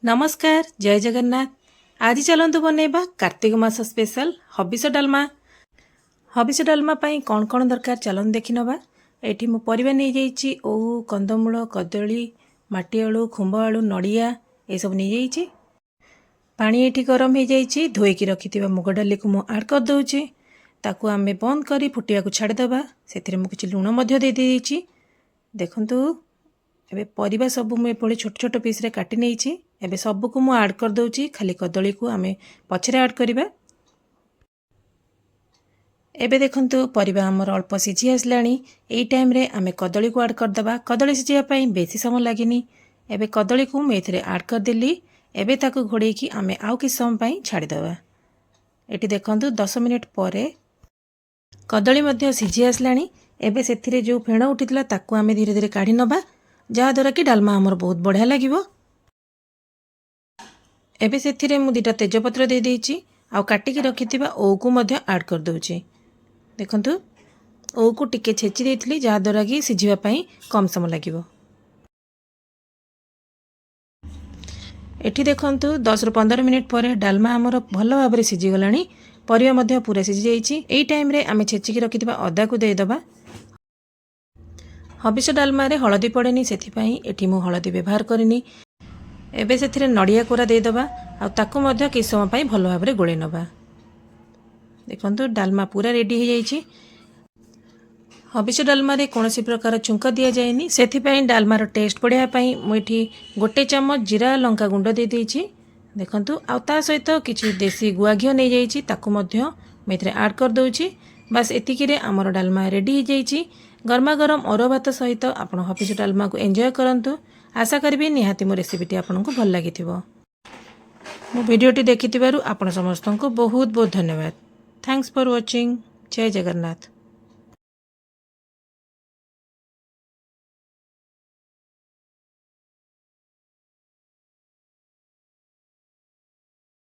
नमस्कार जय जगन्नाथ। आज चलतु बनैबा कार्तिक मास स्पेशल हबिष डालमा। हबिष डालमा पाई कौन कौन दरकार चलतु देखि नबा। एठी मु परिबा नै जाईची ओहु कंदमूल कदली माटी आलू खुंब आलू नड़िया ए सब नै जाईची। पानी एठी गरम हो जाईची। धोईकी रखिथिबा मुग डाली को मु ऐड कर दउची। ताकू आमे बंद करी फुटिया को छाड़ दबा। सेथिरे मु किछि लूण मध्य दे देईची। देखंतु एबे परिबा सब मु एपळे छोट छोट पीस रे काटी नेईची। एबे सब को मु ऐड कर दउची। खाली कदली को आमे पछरे ऐड करिबा। एबे देखंतु परिबा हमर अल्प सिझी आसलानी। एई टाइम रे आमे कदली को ऐड कर दबा। कदली सिझिया पई बेसी समय लागेनी। एबे कदली को मैं एथिरे ऐड कर देली। एबे ताकू घोड़े की आमे आउ कि समय पई छाड़ी दबा। एठी देखंतु 10 मिनिट परे कदली मध्य सिझी आसलानी। एबे सेथिरे जो फेण उठितला ताकू आमे धीरे धीरे काढी नबा। जहा द्वारा कि डालमा हमर बहुत बढ़िया लागिवो। एबे सेथिरे मु दिटा तेजपत्र दे देइची। आउ काटिकी रखिथिबा ओ को मध्य ऐड कर दउची। देखंतु ओ को टिके छेची देइथली जहा द्वारा कि सिझिबा पई कम समय लागिवो। एठी देखंतु 10 रु 15 मिनिट परे डालमा हमर भलो भाबरे सिझी गलानी। परिया मध्य पूरा सिझी जाईची। एई टाइम रे आमे छेचिकी रखिथिबा अदा को दे दबा। हबिष डालमा रे हळदी पड़ेनी सेथि पई एठी मु हळदी व्यवहार करिनी। एबे सेथिरे नड़िया कोरा दे दबा। आ ताकू मध्य कि समय पई भलो भाबरे गोळे नबा। देखंतु डालमा पूरा रेडी हो जाईची। हबिष डालमा रे कोनोसी प्रकार छुंक दिया जायनी। सेथि पई डालमा रो टेस्ट बढ़िया पई मु एठी गोटे चम्मच जीरा लंका गुंड दे देइची। देखंतु आ ता सहित किछि देसी गुआ घियो नै जाईची। ताकू मध्य मेथरे ऐड कर दउची। बस एतिकी रे हमर डालमा रेडी हो जाईची। गरमा गरम अरुआ भात सहित आपण हबिष डालमा को एंजॉय करंतु। आशा करबी निहाती मो रेसिपीटी आपनको भल लागिथिबो। मो वीडियोटी देखिथिबारु आपण समस्तनको बहुत बहुत धन्यवाद। Thanks for watching. जय जगन्नाथ।